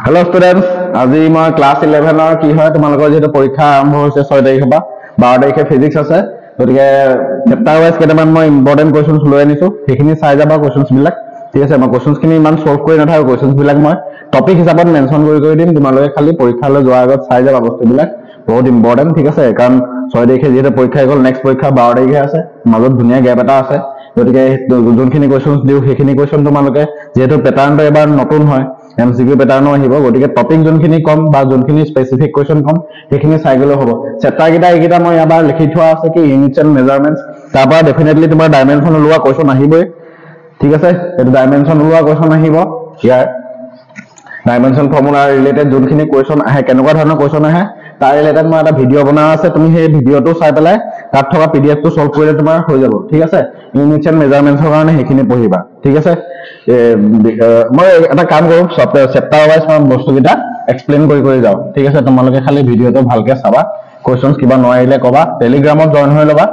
Hello students, আজি মই class 11 কি হয় তোমালোকৰ যেটো পৰীক্ষা আৰম্ভ হৈছে 6 তাৰিখৰ পৰা 12 তাৰিখে ফিজিক্স আছে গতিকে চেপ্টাৰ ওয়াইজ কেটামান মই ইম্পৰ্টেন্ট কোৱেশ্চনছ লৈ আনিছো সেইখিনি চাই যাবা কোৱেশ্চনছ বিলাক ঠিক আছে মই কোৱেশ্চনছ খিনি ইমান সলভ কৰি নাথাকো কোৱেশ্চনছ বিলাক মই টপিক হিচাপত মেনশন কৰি দিম তোমালোকে খালি পৰীক্ষালৈ যোৱাৰ আগত চাই যাবা বস্তুবিলাক বহুত ইম্পৰ্টেন্ট ঠিক আছে কাৰণ 6 তাৰিখে যেটো পৰীক্ষা গল নেক্সট পৰীক্ষা 12 তাৰিখে আছে মাজত ধুনীয়া গ্যাপ এটা আছে গতিকে যোনখিনি কোৱেশ্চনছ দিও সেইখিনি কোৱেশ্চন তোমালোকে যেটো প্যাটাৰ্নটো এবাৰ নতুন হয় এমসিকিউ প্যাটাৰ্নো আহিব গতিকে টপিক যোনখিনি কম বা যোনখিনি স্পেসিফিক কোৱেশ্চন কম সেইখিনি চাই গলে হ'ব চেপ্টাৰ গিটা মই এবাৰ লিখি থোৱা আছে কি ইউনিটছ এণ্ড মেজাৰমেন্টছ তাৰ পৰা ডেফিনেটলি তোমাৰ ডাইমেনশন ওলোৱা কোৱেশ্চন আহিবই ঠিক আছে এই ডাইমেনশন ওলোৱা কোৱেশ্চন আহিব ইয়াৰ ডাইমেনশন ফৰ্মুলা ৰিলেটেড যোনখিনি কোৱেশ্চন আহে কেনেকুৱা ধৰণৰ কোৱেশ্চন আহে তাৰ ৰিলেটেড মই এটা ভিডিও বনোৱা আছে তুমি সেই ভিডিওটো চাই পেলাই তাত থকা পিডিএফ টো সলভ কৰিলে তোমাৰ হৈ যাব ঠিক আছে ইউনিটছ এণ্ড মেজাৰমেন্টছৰ কাৰণে সেইখিনি পঢ়িবা ঠিক আছে মই এটা কাম কৰো চেপ্টাৰ ওয়াইজ মই বস্তুকিটা এক্সপ্লেইন কৰি যাও ঠিক আছে তোমালোকে খালি ভিডিওটো ভালকে চাবা কোৱেশ্চনছ কিবা নোৱাৰিলে কবা টেলিগ্ৰামত জয়েন হৈ লবা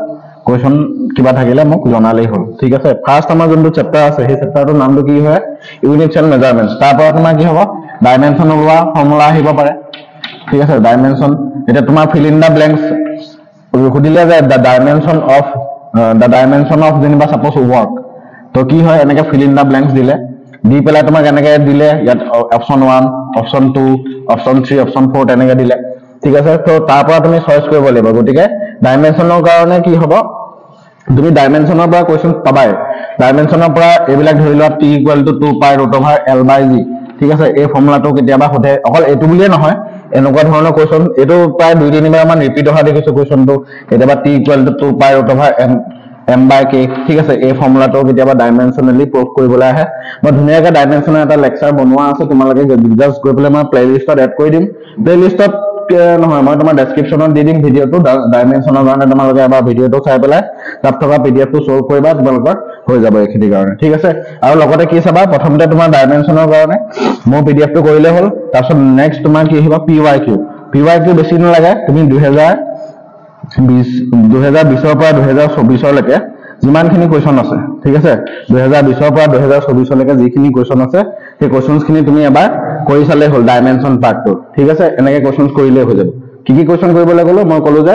কোৱেশ্চন কিবা থাকিলে মোক জনালেই হ'ল ঠিক আছে ফাৰ্স্ট আমাৰ যোনটো চেপ্টাৰ আছে সেই চেপ্টাৰটোৰ নামটো কি হয় ইউনিটছ এণ্ড মেজাৰমেন্টছ তাৰ পৰা তোমাৰ কি হ'ব ডাইমেনশন ওলোৱা ফৰ্মুলা আহিব পাৰে ঠিক আছে ডাইমেনশন এটা তোমাৰ ফিল ইন দা ব্ল্যাঙ্কস খুদিলে যে দা ডাইমেনশন অফ যেনিবা সাপোজ ওয়ার্ক তো কি হয় এনেকে ফিল ইন দা ব্ল্যাঙ্কস দিলে দি পেলাই তোমাক এনেকে দিলে ইয়াত অপচন 1 অপচন 2 অপচন 3 অপচন 4 তেনেকে দিলে ঠিক আছে তো তাৰ পৰা তুমি চয়েস কৰিব লাগিব গতিকে ডাইমেনশনৰ কাৰণে কি হ'ব তুমি ডাইমেনশনৰ পৰা কোৱেশ্চন পাবাই ডাইমেনশনৰ পৰা এবিলাক ধৰি লোৱা t = 2 পাই √l/g ঠিক আছে এই ফৰ্মুলাটো কেতিয়াবা হতে অকল এটো বুলিয়ে নহয় এনেকুৱা ধৰণৰ কোৱেশ্চন এটো প্ৰায় 2-3 বাৰ মান ৰিপিট হোৱা দেখিছো কোৱেশ্চনটো কেতিয়াবা t = 2 পাই √m/k ঠিক আছে এই ফৰ্মুলাটো কেতিয়াবা ডাইমেনশনালি প্ৰুভ কৰিবলৈ আহে মই ধুনীয়াকৈ ডাইমেনশনৰ এটা লেকচাৰ বনোৱা আছে তোমালোকে জাস্ট গৈ পেলাই মই প্লেলিষ্টত এড কৰি দিম প্লেলিষ্টত নহয় মই তোমাৰ ডেসক্ৰিপচনত দি দিম ভিডিওটো ডাইমেনশনৰ কাৰণে তোমালোকে এবাৰ ভিডিওটো চাই পেলাই তাত থকা পিডিএফটো সলভ কৰিবা তোমালোকৰ হৈ যাব এইখিনি কাৰণে ঠিক আছে আৰু লগতে কি চাবা প্ৰথমতে তোমাৰ ডাইমেনশনৰ কাৰণে মই পিডিএফটো কৰিলে হ'ল তাৰপিছত নেক্সট তোমাৰ কি আহিব PYQ বেছি নালাগে তুমি 2020 পৰা 2024 লৈকে যিমানখিনি কোৱেশ্চন আছে ঠিক আছে 2020 পৰা 2024 লৈকে যিখিনি কোৱেশ্চন আছে সেই কোৱেশ্চনছ খিনি তুমি এবাৰ কৰি চালে হ'ল ডাইমেনশন পাৰ্টটো ঠিক আছে এনেকে কোৱেশ্চনছ কৰিলে হৈ যাব কি কোৱেশ্চন কৰিব লাগিব মই কলো যে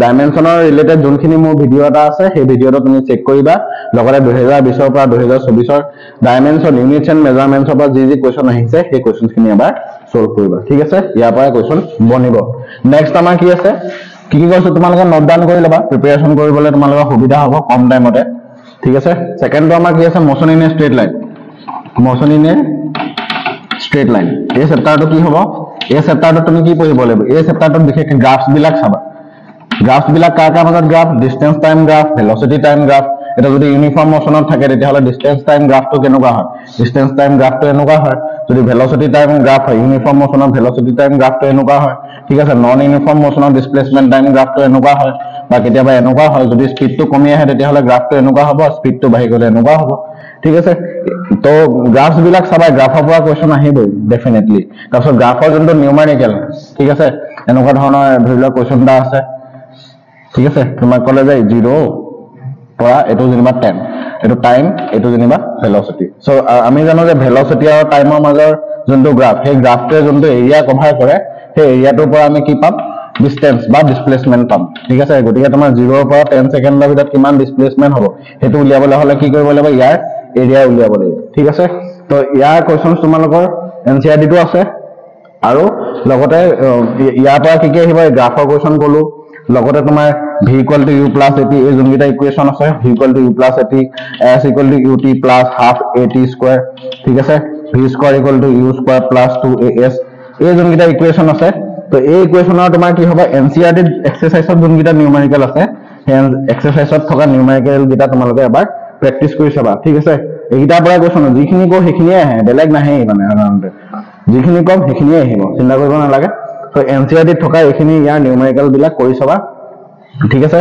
ডাইমেনশনৰ ৰিলেটেড যোনখিনি মোৰ ভিডিও এটা আছে সেই ভিডিওটো তুমি চেক কৰিবা লগতে 2020 পৰা 2024 ডাইমেনশন ইউনিটছ এণ্ড মেজাৰমেন্টছৰ পৰা যি কোৱেশ্চন আহিছে সেই কোৱেশ্চনছ খিনি এবাৰ সলভ কৰিবা ঠিক আছে ইয়াৰ পৰা কোৱেশ্চন বনিব নেক্সট আমাৰ কি আছে কি কৈছো তোমালোকে নোট ডাউন কৰি লবা প্ৰিপাৰেচন কৰিবলৈ তোমালোকৰ সুবিধা হ'ব কম টাইমতে ঠিক আছে সেকেন্ডটো আমাৰ কি আছে motion in a straight line এই চেপ্টাৰটো কি হ'ব এই চেপ্টাৰটো তুমি কি পঢ়িব লাগিব এই চেপ্টাৰটোত বিশেষকৈ গ্ৰাফছ বিলাক চাবা গ্ৰাফছ বিলাক কাৰ মাজত graph distance time graph velocity time graph এটা যদি ইউনিফৰ্ম মোশনত থাকে তেতিয়াহলে ডিসটেন্স টাইম গ্ৰাফটো কেনেকুৱা হয় ডিসটেন্স টাইম গ্ৰাফটো এনেকুৱা হয় যদি ভেলোসিটি টাইম গ্ৰাফ হয় ইউনিফৰ্ম মোশনত ভেলোসিটি টাইম গ্ৰাফটো এনেকুৱা হয় ঠিক আছে নন ইউনিফৰ্ম মোশনত ডিসপ্লেসমেন্ট টাইম গ্ৰাফটো এনেকুৱা হয় বা কেতিয়াবা এনেকুৱা হয় যদি স্পিডটো কমি আহে তেতিয়াহলে গ্ৰাফটো এনেকুৱা হ'ব স্পিডটো বাঢ়ি গলে এনেকুৱা হ'ব ঠিক আছে তো গ্ৰাফছ বিলাক চাবা গ্ৰাফৰ পৰা কোৱেশ্চন আহিবই ডেফিনেটলি তাৰপিছত গ্ৰাফৰ যোনটো নিউমেৰিকেল ঠিক আছে এনেকুৱা ধৰণৰ ধৰি লোৱা কোৱেশ্চন এটা আছে ঠিক আছে তোমাক কলে যে 0 পৰা এটো যেনিবা 10 এটো টাইম এটো যেনিবা ভেলোসিটি সো আমি জানো যে ভেলোসিটি আৰু টাইমৰ মাজৰ যোনটো গ্ৰাফ সেই গ্ৰাফটোৱে যোনটো এৰিয়া কভাৰ কৰে সেই এৰিয়াটোৰ পৰা আমি কি পাম ডিসটেন্স বা ডিসপ্লেসমেন্ট পাম ঠিক আছে গতিকে তোমাৰ 0 পৰা 10 সেকেন্ডৰ ভিতৰত কিমান ডিসপ্লেসমেন্ট হ'ব হেতু উলিয়াবলৈ হলে কি কৰিব লাগিব ইয়াৰ এৰিয়া উলিয়াব লাগিব ঠিক আছে তো ইয়াৰ কোৱেশ্চনছ তোমালোকৰ এনসিআৰটি টো আছে আৰু লগতে ইয়াৰ পৰা কি আহিব গ্ৰাফৰ কোৱেশ্চন কলো লগতে তোমাৰ v = u + at এই যোনকিটা ইকুৱেশন আছে v = u + at s = ut + half at² ঠিক আছে v² = u² + 2as এই যোনকিটা ইকুৱেশন আছে তো এই ইকুৱেশনৰ তোমাৰ কি হ'ব এনসিআৰটি এক্সাৰসাইজত যোনকিটা নিউমেৰিকেল আছে সেই এক্সাৰসাইজত থকা নিউমেৰিকেল গিটা তোমালোকে এবাৰ প্ৰেক্টিস কৰি চাবা ঠিক আছে এইকিটাৰ পৰা কোৱেশন যিখিনি কো সেইখিনিয়ে আহে বেলেগ নাহে মানে সাধাৰণতে যিখিনি কম সেইখিনিয়ে আহিব চিন্তা কৰিব নালাগে তো এনসিআৰটি থকা এইখিনি ইয়াৰ নিউমেৰিকেল বিলাক কৰি চাবা ঠিক আছে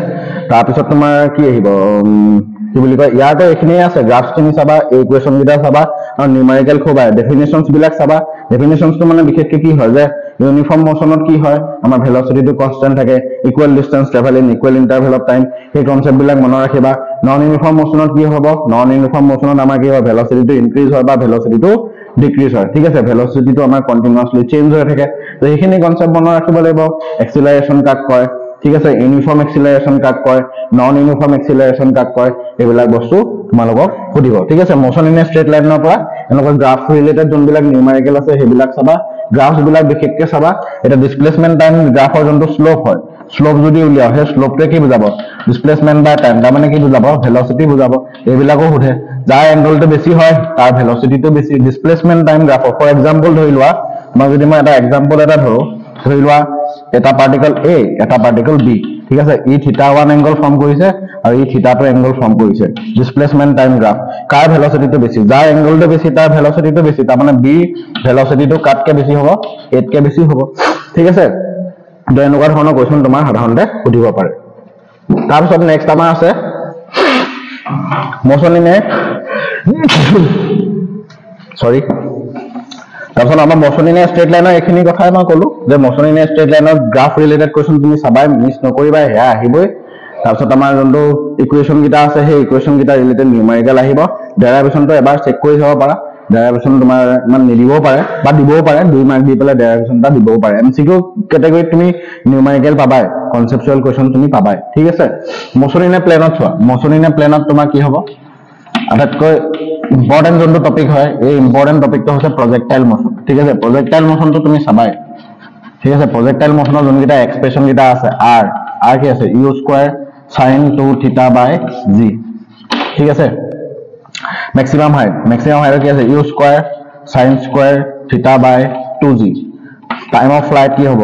তাৰ পিছত তোমাৰ কি আহিব কি বুলি কয় ইয়াৰটো এইখিনি আছে গ্ৰাফছ খিনি চাবা ইকুৱেশন গিটা চাবা আৰু নিউমেৰিকেল খোবা ডেফিনিশনছ বিলাক চাবা ডেফিনিশনছ তো মানে বিশেষকৈ কি হয় যে ইউনিফৰ্ম মোশনত কি হয় আমাৰ ভেলোচিটিটো কনস্ট্যান্ট থাকে equal distance travel in equal interval of time এই কনসেপ্ট বিলাক মনত ৰাখিবা নন ইউনিফৰ্ম মোশনত কি হ'ব নন ইউনিফৰ্ম মোশনত আমাৰ কি হয় ভেলোচিটিটো ইনক্ৰিজ হয় বা ভেলোচিটিটো ডিক্ৰিজ হয় ঠিক আছে ভেলোচিটিটো আমাৰ কন্টিনিউয়াছলি চেঞ্জ হৈ থাকে তো এইখিনি কনসেপ্ট মনত ৰাখিব লাগিব এক্সিলাৰেশন কাক কয় ঠিক আছে ইউনিফৰ্ম এক্সিলাৰেশন কাক কয় নন ইউনিফৰ্ম এক্সিলাৰেশন কাক কয় এইবিলাক বস্তু তোমালোকক সুধিব ঠিক আছে মোশন ইন এ স্ট্ৰেট লাইনৰ পৰা এনেকুৱা গ্ৰাফ ৰিলেটেড যোনবিলাক নিউমেৰিকেল আছে সেইবিলাক চাবা গ্ৰাফছ বিলাক বিশেষকৈ চাবা এটা ডিসপ্লেসমেন্ট টাইম গ্ৰাফৰ যোনটো স্লোপ হয় স্লোপ যদি উলিয়াও সেই স্লোপটোৱে কি বুজাব ডিসপ্লেসমেন্ট বাই টাইম তাৰ মানে কি বুজাব ভেলোচিটি বুজাব এইবিলাকো সোধে যাৰ এংগলটো বেছি হয় তাৰ ভেলোচিটিটো বেছি displacement time graph for example ধৰি লোৱা মই যদি মই এটা এক্সাম্পল এটা ধৰি লোৱা এটা পাৰ্টিকল A এটা পাৰ্টিকল B ঠিক আছে ই θ1 এংগল ফৰ্ম কৰিছে আৰু ই θ2 এংগল ফৰ্ম কৰিছে ডিসপ্লেসমেন্ট টাইম গ্ৰাফ কাৰ ভেলোচিটিটো বেছি যাৰ এংগলটো বেছি তাৰ ভেলোচিটিটো বেছি তাৰ মানে B ভেলোচিটিটো কাটকে বেছি হ'ব A তকে বেছি হ'ব ঠিক আছে তো এনেকুৱা ধৰণৰ কোৱেশ্চন তোমাৰ সাধাৰণতে সুধিব পাৰে তাৰপিছত নেক্সট আমাৰ আছে মোশন ইন এ সৰি তাৰপিছত আমাৰ মোশন ইন এ ষ্ট্ৰেট লাইনৰ এইখিনি কথাই মই ক'লো যে মোশন ইন এ ষ্ট্ৰেট লাইনৰ গ্ৰাফ ৰিলেটেড কোৱেশ্চন তুমি চাবাই মিছ নকৰিবা হেয়া আহিবই তাৰপিছত আমাৰ যোনটো ইকুৱেশ্যন কিটা আছে সেই ইকুৱেশ্যন কিটা ৰিলেটেড নিউমেৰিকেল আহিব ডেৰাইভেশ্যনটো এবাৰ চেক কৰি চাব পাৰা ডেৰাইভেশ্যন তোমাৰ ইমান নিদিবও পাৰে বা দিবও পাৰে 2 মাৰ্ক দি পেলাই ডেৰাইভেশ্যন এটা দিবও পাৰে এমসিকিউ কেটেগৰীত তুমি নিউমেৰিকেল পাবাই কনসেপচুৱেল কোৱেশ্চন তুমি পাবাই ঠিক আছে মোশন ইন এ প্লেনত চোৱা মোশন ইন এ প্লেনত তোমাৰ কি হ'ব আটাইতকৈ ইম্পৰ্টেন্ট যোনটো টপিক হয় এই ইম্পৰ্টেন্ট টপিকটো হৈছে প্ৰজেক্টাইল মোশন ঠিক আছে প্ৰজেক্টাইল মোশনটো তুমি চাবাই ঠিক আছে প্ৰজেক্টাইল মোশনৰ যোনকেইটা এক্সপ্ৰেছন কেইটা আছে r কি আছে u square sin 2θ by g ঠিক আছে ম্যাক্সিমাম হাইট কি আছে u square sin square θ by 2g time of flight কি হ'ব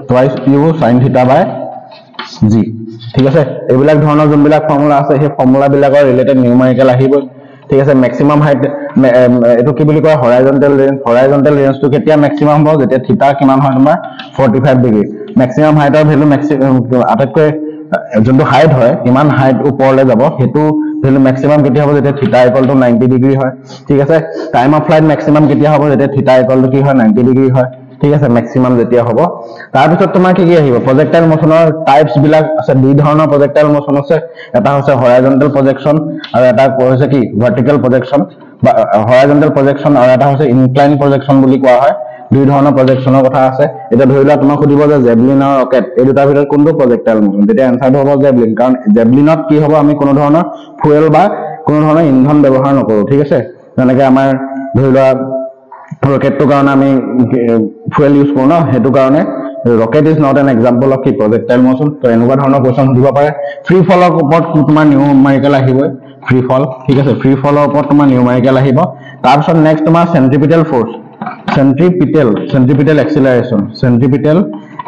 twice u sin θ by g ঠিক আছে এইবিলাক ধৰণৰ যোনবিলাক ফৰ্মুলা আছে সেই ফৰ্মুলা বিলাকৰ ৰিলেটেড নিউমেৰিকেল আহিব ঠিক আছে ম্যাক্সিমাম হাইট এটো কি বুলি কয় হৰাইজন্টেল ৰেঞ্জটো কেতিয়া ম্যাক্সিমাম হ'ব যেতিয়া থিটা কিমান হয় তোমাৰ 45 ডিগ্ৰী ম্যাক্সিমাম হাইটৰ ভ্যালু আটাইতকৈ যোনটো হাইট হয় ইমান হাইট ওপৰলৈ যাব হেতু ভ্যালু ম্যাক্সিমাম কেতিয়া হ'ব যেতিয়া থিটা ইকুৱেল টু 90 ডিগ্ৰী হয় ঠিক আছে টাইম অফ ফ্লাইট ম্যাক্সিমাম কেতিয়া হ'ব যেতিয়া থিটা ইকুৱেল টু কি হয় 90 ডিগ্ৰী হয় ঠিক আছে ম্যাক্সিমাম যেতিয়া হ'ব তাৰ পিছত তোমাৰ কি আহিব প্ৰজেক্টাইল মোশনৰ টাইপস বিলাক আছে দুই ধৰণৰ প্ৰজেক্টাইল মোশন আছে এটা হৈছে হৰাইজন্টেল প্ৰজেকচন আৰু এটা হৈছে কি ভাৰ্টিকেল প্ৰজেকচন বা হৰাইজন্টেল প্ৰজেকচন আৰু এটা হৈছে ইনক্লাইন প্ৰজেকচন বুলি কোৱা হয় দুই ধৰণৰ প্ৰজেকচনৰ কথা আছে এটা ধৰি লোৱা তোমাক সুধিব যে জেভলিন আৰু ৰকেট এই দুটাৰ ভিতৰত কোনটো প্ৰজেক্টাইল মোশন তেতিয়া আনসাৰটো হ'ব জেভলিন কাৰণ জেভলিনত কি হ'ব আমি কোনো ধৰণৰ ফুয়েল বা কোনো ধৰণৰ ইন্ধন ব্যৱহাৰ নকৰো ঠিক আছে যেনেকৈ আমাৰ ধৰি লোৱা ৰকেটটো কাৰণে আমি ফুয়েল ইউজ কৰো ন হেতু কাৰণে rocket is not an example of projectile motion তো এনেকুৱা ধৰণৰ কোৱেশ্চন দিব পাৰে ফ্ৰী ফলৰ ওপৰত তোমাৰ নিউমেৰিকেল আহিব ফ্ৰী ফল ঠিক আছে ফ্ৰী ফলৰ ওপৰত তোমাৰ নিউমেৰিকেল আহিব তাৰ পিছত নেক্সট তোমাৰ সেন্ট্ৰিপিটাল ফোৰ্স সেন্ট্ৰিপিটাল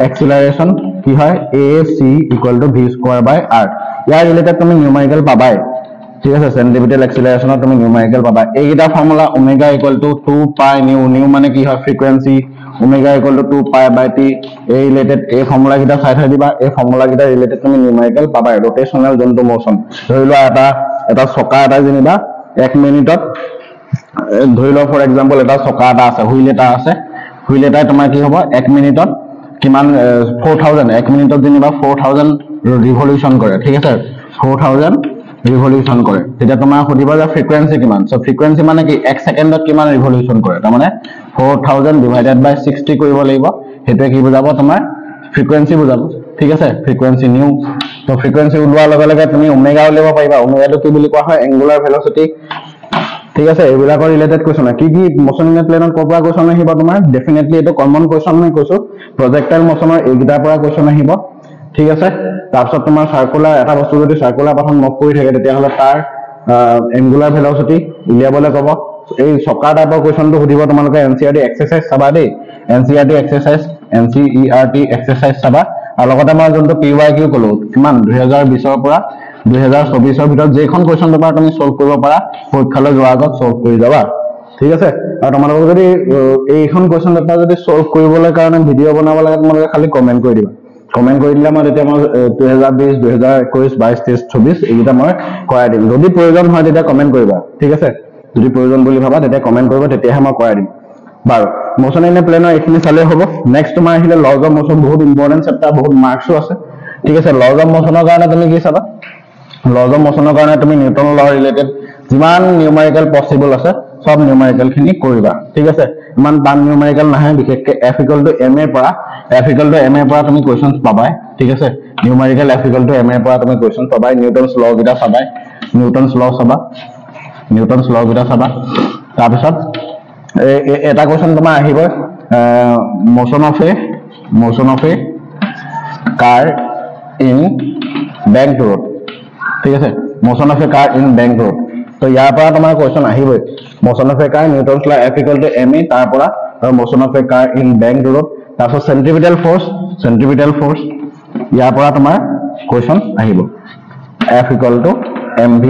এক্সিলাৰেশন কি হয় ac = v স্কয়াৰ বাই r ইয়াৰ ৰিলেটেড তুমি নিউমেৰিকেল পাবাই ঠিক আছে সেন্ট্ৰিপিটাল এক্সিলাৰেশনত তুমি নিউমেৰিকেল পাবা এইটা ফৰ্মুলা ওমেগা = 2 পাই নিউ মানে কি হয় frequency omega = 2 pi by t এই ৰিলেটেড এই ফৰ্মুলা কিটা চাই থৈ দিবা এই ফৰ্মুলা কিটা ৰিলেটেড তুমি নিউমেৰিকেল পাবা ৰোটেশনাল যোনটো মোশন ধৰি লোৱা এটা চকা এটা যেনিবা 1 মিনিটত ধৰি লোৱা ফৰ এক্সাম্পল এটা চকা এটা আছে হুইল এটা তোমাৰ কি হ'ব 1 মিনিটত কিমান 4000 1 মিনিটত যেনিবা 4000 ৰিভলিউশন কৰে ঠিক আছে 4000 ৰিভলিউশন কৰে তেতিয়া তোমাৰ সুধিবা যে ফ্ৰিকোয়েন্সি কিমান সো ফ্ৰিকোয়েন্সি মানে কি 1 সেকেন্ডত কিমান ৰিভলিউশন কৰে তাৰ মানে 4000 ডিভাইডেড বাই 60 কৰিব লাগিব হেতে কি বুজাব তোমাৰ ফ্ৰিকোয়েন্সি বুজাব ঠিক আছে ফ্ৰিকোয়েন্সি নিউ তো ফ্ৰিকোয়েন্সি উলোৱাৰ লগে লগে তুমি ওমেগা উলিয়াব পাৰিবা ওমেগাটো কি বুলি কোৱা হয় এঙ্গুলাৰ ভেলোচিটি ঠিক আছে এইবিলাকৰ ৰিলেটেড কোৱেশ্চন কি মোশন ইন প্লেনত কৰপৰা কোৱেশ্চন আহিব তোমাৰ ডেফিনেটলি এটো কমন কোৱেশ্চন মই কৈছো প্ৰজেক্টাইল মোশনৰ এইগিটাৰ পৰা কোৱেশ্চন আহিব ঠিক আছে তাৰপিছত তোমাৰ সাৰ্কুলাৰ এটা বস্তু যদি সাৰ্কুলাৰ পাথন মক কৰি থাকে তেতিয়া হলে তাৰ এঙ্গুলাৰ ভেলোচিটি উলিয়াবলৈ ক'ব এই চকা টাইপৰ কোৱেশ্চনটো সুধিব তোমালোকে এনসিআৰটি এক্সাৰসাইজ চাবা দেই এনসিআৰটি এক্সাৰসাইজ চাবা আৰু লগতে মই যোনটো পিৱাইকিউ কলো কিমান 2020 ৰ পৰা 2024 ৰ ভিতৰত যেখন কোৱেশ্চন পেপাৰ তুমি সলভ কৰিব পাৰা পৰীক্ষালৈ যোৱাৰ আগত সলভ কৰি যাবা ঠিক আছে আৰু তোমালোকে যদি এইখন কোৱেশ্চন পেপাৰ যদি সলভ কৰিবলৈ কাৰণে ভিডিও বনাব লাগে তোমালোকে খালি কমেন্ট কৰি দিবা কমেন্ট কৰি দিলে মই তেতিয়া মই 2020 2021 22 23 24 এইটা মই কৰাই দিম যদি প্ৰয়োজন হয় তেতিয়া কমেন্ট কৰিবা ঠিক আছে যদি প্ৰয়োজন বুলি ভাবা তেতিয়া কমেন্ট কৰিবা তেতিয়াহে মই কৰাই দিম বাৰু মোশন ইন এ প্লেনৰ এইখিনি চালে হ'ব নেক্সট তোমাৰ আহিলে লজ অফ মোশন বহুত ইম্পৰ্টেন্ট চেপ্টাৰ বহুত মাৰ্কসও আছে ঠিক আছে লজ অফ মোশনৰ কাৰণে তুমি কি চাবা লজ অফ মোশনৰ কাৰণে তুমি নিউটন ল ৰিলেটেড যিমান নিউমেৰিকেল পসিবল আছে সব নিউমেৰিকেল খিনি কৰিবা ঠিক আছে ইমান টান নিউমেৰিকেল নাহে বিশেষকৈ f = m এৰ পৰা তুমি কোৱেশ্চনছ পাবাই ঠিক আছে নিউমেৰিকেল f = m এৰ পৰা তুমি কোৱেশ্চন পাবাই নিউটনছ ল গিটা চাবাই নিউটনছ ল গিটা চাবা তাৰ পিছত এটা কোৱেশ্চন তোমাৰ আহিব motion of A car in bank road ঠিক আছে motion of A car in bank road তো ইয়াৰ পৰা তোমাৰ কোৱেশ্চন আহিবই motion of A car Newton's ল f = ma তাৰ পৰা আৰু motion of A car in bank road তাৰপিছত সেন্ট্ৰিপিটাল ফোৰ্স ইয়াৰ পৰা তোমাৰ কোৱেশ্চন আহিব f = mv²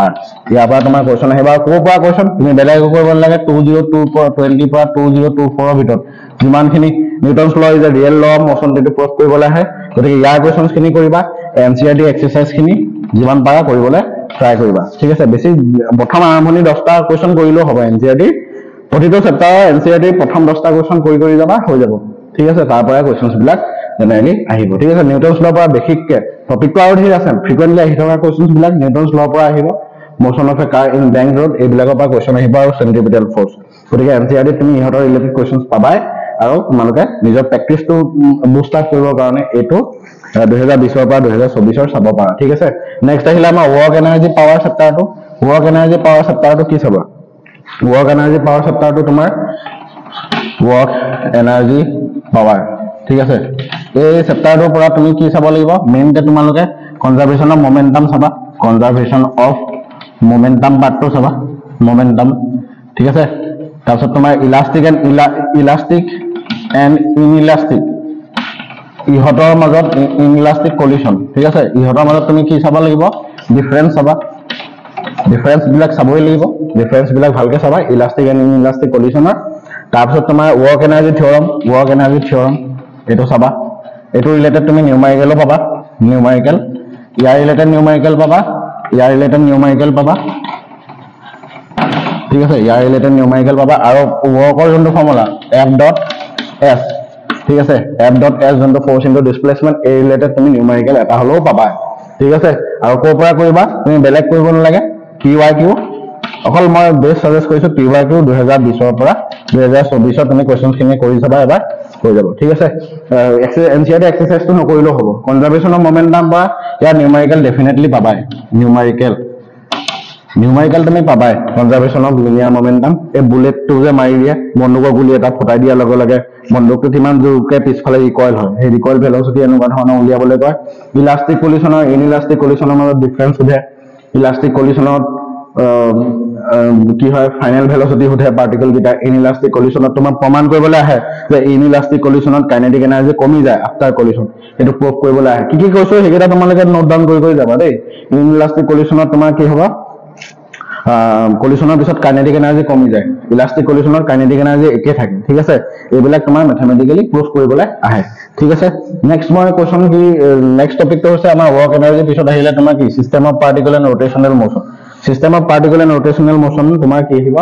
r ইয়াৰ পৰা তোমাৰ কোৱেশ্চন আহিব আৰু কোৰ পৰা কোৱেশ্চন তুমি বেলেগ কৰিব নালাগে 2020 পৰা 2024 ৰ ভিতৰত যিমানখিনি Newton's law is a real law of motion টো প্ৰুভ কৰিবলৈ আহে গতিকে ইয়াৰ কোৱেশ্চনছ খিনি কৰিবা এনচিআৰটি এক্সাৰসাইজ খিনি যিমান পাৰা কৰিবলৈ ট্ৰাই কৰিবা ঠিক আছে বেছি প্ৰথম আৰম্ভণি 10টা কোৱেশ্চন কৰিলেও হ'ব এনচিআৰটি প্ৰতিটো চেপ্টাৰৰ এনচিআৰটি প্ৰথম 10টা কোৱেশ্চন কৰি যাবা হৈ যাব ঠিক আছে তাৰ পৰা কোৱেশ্চনছ বিলাক জেনেৰেলি আহিব ঠিক আছে নিউটনছ ল পৰা বেসিককে টপিকটো আৰু ধেৰ আছে ফ্ৰিকুৱেন্টলি আহি থকা কোৱেশ্চনছ বিলাক নিউটনছ ল পৰা আহিব motion of A car in bank road এইবিলাকৰ পৰা কোৱেশ্চন আহিব আৰু সেন্ট্ৰিপিটাল ফোৰ্স গতিকে এনচিআৰটি তুমি ইহঁতৰ ৰিলেটেড কোৱেশ্চনছ পাবাই আৰু তোমালোকে নিজৰ প্ৰেক্টিছটো বুষ্ট আপ কৰিবৰ কাৰণে এইটো 2020 ৰ পৰা 2024 ৰ চাব পাৰা ঠিক আছে নেক্সট আহিলে আমাৰ ওয়াৰ্ক এনাৰ্জি পাৱাৰ চেপ্টাৰটো কি চাবা ওয়াৰ্ক এনাৰ্জি পাৱাৰ চেপ্টাৰটো তোমাৰ ওয়াৰ্ক এনাৰ্জি পাৱাৰ ঠিক আছে এই চেপ্টাৰটোৰ পৰা তুমি কি চাব লাগিব মেইনকে তোমালোকে কনজাৰভেশ্যন অফ মোমেন্টাম চাবা কনজাৰভেশ্যন অফ মোমেন্টাম পাৰ্টটো চাবা মোমেন্টাম ঠিক আছে তাৰপিছত তোমাৰ ইলাস্টিক এণ্ড ইনইলাস্টিক ইহঁতৰ মাজত ইনইলাস্টিক কলিশন ঠিক আছে ইহঁতৰ মাজত তুমি কি চাব লাগিব ডিফাৰেন্স চাবা ডিফাৰেন্স বিলাক চাবই লাগিব ডিফাৰেন্স বিলাক ভালকে চাবা ইলাস্টিক এণ্ড ইনইলাস্টিক কলিশনৰ তাৰপিছত তোমাৰ ওয়াৰ্ক এনাৰ্জি থিওৰাম এটো চাবা এটো ৰিলেটেড তুমি নিউমেৰিকেলো পাবা নিউমেৰিকেল ইয়াৰ ৰিলেটেড নিউমেৰিকেল পাবা ঠিক আছে ইয়াৰ ৰিলেটেড নিউমেৰিকেল পাবা আৰু ওয়াৰ্কৰ যোনটো ফৰ্মুলা F.S ঠিক আছে F.S যোনটো ফোৰ্স ইনটু ডিসপ্লেসমেন্ট এই ৰিলেটেড তুমি নিউমেৰিকেল এটা হলেও পাবা ঠিক আছে আৰু কোৰ পৰা কৰিবা তুমি বেলেগ কৰিব নালাগে PYQ অকল মই বেছ সাজেষ্ট কৰিছো PYQ 2020 ৰ পৰা 2024 ত তুমি কোৱেশ্চন খিনি কৰি চাবা এবাৰ হৈ যাব ঠিক আছে এনচিআৰটি এক্সাৰসাইজটো নকৰিলেও হ'ব কনজাৰভেশ্যন অফ মোমেন্টাম পৰা ইয়াৰ নিউমেৰিকেল ডেফিনেটলি পাবাই নিউমেৰিকেল তুমি পাবাই কনজাৰভেশ্যন অফ লিনিয়াৰ মোমেন্টাম এই বুলেটটো যে মাৰি দিয়ে বন্দুকৰ গুলি এটা ফটাই দিয়াৰ লগে লগে বন্দুকটো কিমান জোৰকে পিছফালে ৰিকয়েল হয় সেই ৰিকয়েল ভেলোচিটি এনেকুৱা ধৰণৰ উলিয়াবলৈ কয় ইলাস্টিক কলিশনৰ ইনইলাস্টিক কলিশনৰ মাজত ডিফাৰেন্স সোধে ইলাস্টিক কলিশনত কি হয় ফাইনেল ভেলোচিটি সোধে পাৰ্টিকল গিটা ইনইলাস্টিক কলিশনত তোমাৰ প্ৰমাণ কৰিবলৈ আহে যে ইনইলাস্টিক কলিশনত কাইনেটিক এনাৰ্জি কমি যায় আফটাৰ কলিশন এটো প্ৰুভ কৰিবলৈ আহে কি কৈছো হেগেটা তোমালোকে নোট ডাউন কৰি যাবা দেই ইনইলাস্টিক কলিশনত তোমাৰ কি হ'ব কলিশনৰ পিছত কাইনেটিক এনাৰ্জি কমি যায় ইলাস্টিক কলিশনৰ কাইনেটিক এনাৰ্জি একে থাকে ঠিক আছে এইবিলাক তোমাৰ ম্যাথমেটিক্যালি প্ৰুভ কৰিবলৈ আহে ঠিক আছে নেক্সট মই কোৱেশ্চন কি নেক্সট টপিকটো হৈছে আমাৰ ওয়াৰ্ক এনাৰ্জি পিছত আহিলে তোমাৰ কি system of particle and rotational motion তোমাৰ কি আহিব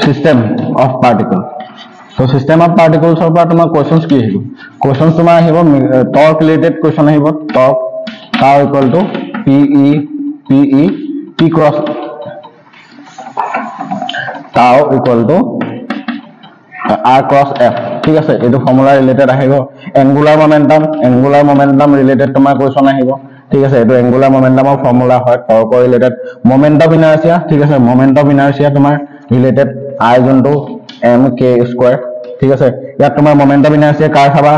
system of particle so system of particles ৰ পৰা তোমাৰ কোৱেশ্চনছ কি আহিব কোৱেশ্চনছ তোমাৰ আহিব টৰ্ক ৰিলেটেড কোৱেশ্চন আহিব torque tau equal to P cross tau equal to R cross F ঠিক আছে এটো ফৰ্মুলা ৰিলেটেড আহিব এঙ্গুলাৰ মোমেন্টাম ৰিলেটেড তোমাৰ কোৱেশ্চন আহিব ঠিক আছে এটো এঙ্গুলাৰ মোমেন্টামৰ ফৰ্মুলা হয় টৰ্কৰ ৰিলেটেড মোমেন্ট অফ ইনাৰ্চিয়া ঠিক আছে মোমেন্ট অফ ইনাৰ্চিয়া তোমাৰ ৰিলেটেড I যোনটো mk² ঠিক আছে ইয়াত তোমাৰ মোমেন্ট অফ ইনাৰ্চিয়া কাৰ চাবা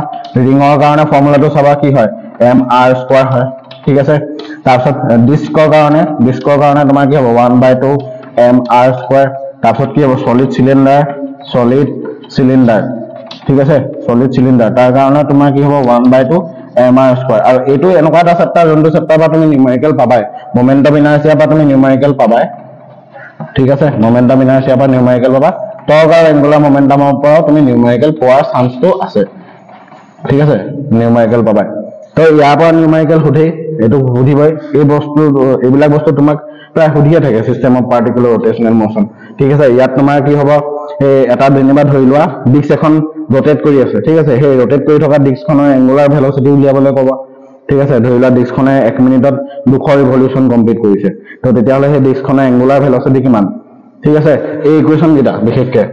ৰিঙৰ কাৰণে ফৰ্মুলাটো চাবা কি হয় mr² হয় ঠিক আছে তাৰপিছত ডিস্কৰ কাৰণে তোমাৰ কি হ'ব 1/2 mr² তাৰপিছত কি হ'ব সলিড সিলিন্ডাৰ ঠিক আছে সলিড সিলিন্ডাৰ তাৰ কাৰণে তোমাৰ কি হ'ব 1/2 mr² আৰু এইটো এনেকুৱা এটা চেপ্টাৰ যোনটো চেপ্টাৰ পৰা তুমি নিউমেৰিকেল পাবাই মোমেন্ট অফ ইনাৰ্চিয়া পৰা তুমি নিউমেৰিকেল পাবাই ঠিক আছে মোমেন্ট অফ ইনাৰ্চিয়া পৰা নিউমেৰিকেল পাবা টৰ্ক আৰু এঙ্গুলাৰ মোমেন্টামৰ পৰা তুমি নিউমেৰিকেল পোৱাৰ চান্সটো আছে ঠিক আছে নিউমেৰিকেল পাবাই তো ইয়াৰ পৰা নিউমেৰিকেল সুধেই এটো সুধিবই এই বস্তু এইবিলাক বস্তু তোমাক প্ৰায় সুধিয়ে থাকে চিষ্টেম অফ পাৰ্টিকুলাৰ ৰোটেশনেল মোশন ঠিক আছে ইয়াত তোমাৰ কি হ'ব এটা যেনিবা ধৰি লোৱা ডিস্ক এখন ৰোটেট কৰি আছে ঠিক আছে সেই ৰোটেট কৰি থকা ডিস্কখনৰ এংগুলাৰ ভেলোচিটি উলিয়াবলৈ ক'ব ঠিক আছে ধৰি লোৱা ডিস্কখনে 1 মিনিটত 200 ৰিভলিউশন কমপ্লিট কৰিছে তো তেতিয়াহ'লে সেই ডিস্কখনৰ এংগুলাৰ ভেলোচিটি কিমান ঠিক আছে এই ইকুৱেশ্যন কেইটা বিশেষকে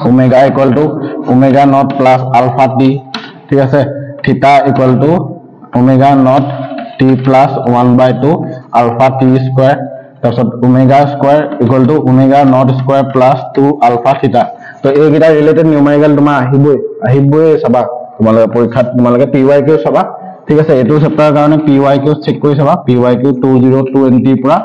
omega equal to omega naught plus alpha t ঠিক আছে theta equal to omega naught t plus 1/2 alpha t square তাৰপিছত omega square equal to omega naught square plus 2 alpha theta তো এইকেইটা ৰিলেটেড নিউমেৰিকেল তোমাৰ আহিবই চাবা তোমালোকে পৰীক্ষাত তোমালোকে PYQ চাবা ঠিক আছে এইটো চেপ্টাৰৰ কাৰণে PYQ চেক কৰি চাবা PYQ 2020 পৰা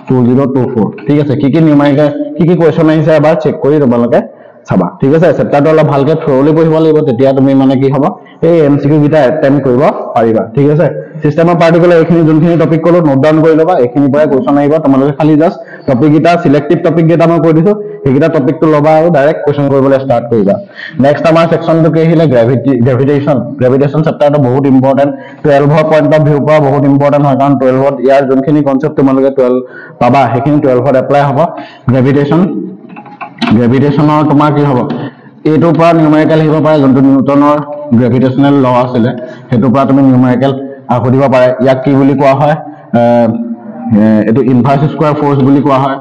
2024 ঠিক আছে কি নিউমেৰিকেল কি কোৱেশ্চন আহিছে এবাৰ চেক কৰি তোমালোকে চাবা ঠিক আছে চেপ্টাৰটো অলপ ভালকে থৰলি পঢ়িব লাগিব তেতিয়া তুমি মানে কি হ'ব এই MCQ গিটা অ্যাটেম্প কৰিব পাৰিবা ঠিক আছে সিস্টেম অফ পাৰ্টিকুলাৰ এইখিনি যোনখিনি টপিক কলো নোট ডাউন কৰি লবা এইখিনি পৰা কোৱেশ্চন আহিব তোমালোকে খালি জাস্ট টপিক গিটা সিলেক্টিভ টপিক গিটা মই কৈ দিছো এইগিটা টপিকটো লবা আৰু ডাইৰেক্ট কোৱেশ্চন কৰিবলৈ ষ্টাৰ্ট কৰিবা নেক্সট আমাৰ সেকশনটো কি আহিলে গ্ৰেভিটেশন চেপ্টাৰটো বহুত ইম্পৰ্টেন্ট 12 পইণ্ট অফ ভিউ পৰা বহুত ইম্পৰ্টেন্ট হয় কাৰণ 12 ইয়াৰ যোনখিনি কনসেপ্ট তোমালোকে 12 পাবা সেইখিনি 12 এপ্লাই হ'ব গ্ৰেভিটেশনৰ তোমাৰ কি হ'ব এইটোৰ পৰা নিউমেৰিকেল আহিব পাৰে যোনটো নিউটনৰ গ্ৰেভিটেশনেল ল আছিলে হেতুৰ পৰা তুমি নিউমেৰিকেল আহৰিব পাৰে ইয়াক কি বুলি কোৱা হয় এটো ইনভাৰ্স স্কয়াৰ ফোৰ্স বুলি কোৱা হয়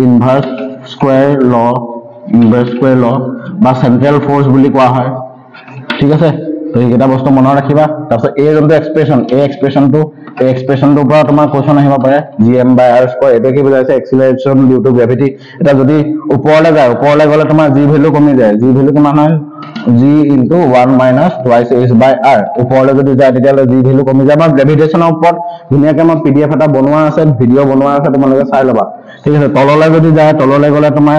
ইনভাৰ্স স্কয়াৰ ল বা সেন্ট্ৰেল ফোৰ্স বুলি কোৱা হয় ঠিক আছে তো এইটা বস্তু মনত ৰাখিবা তাৰপিছত এই যোনটো এক্সপ্ৰেশনটো পৰা তোমাৰ কোৱেশ্চন আহিব পাৰে gm/r² এটো কি বুজাইছে এক্সিলাৰেশন ডিউ টু গ্ৰেভিটি এটা যদি ওপৰলৈ গলে তোমাৰ g ভ্যালু কমি যায় g ভ্যালু কিমান হয় g * 1 - twice h/r ওপৰলৈ যদি যায় তেতিয়ালে g ভ্যালু কমি যায় আমাৰ গ্ৰেভিটেশনৰ ওপৰত ধুনীয়াকৈ মই PDF এটা বনোৱা আছে ভিডিও বনোৱা আছে তোমালোকে চাই ল'বা ঠিক আছে তললৈ যদি যায় তললৈ গলে তোমাৰ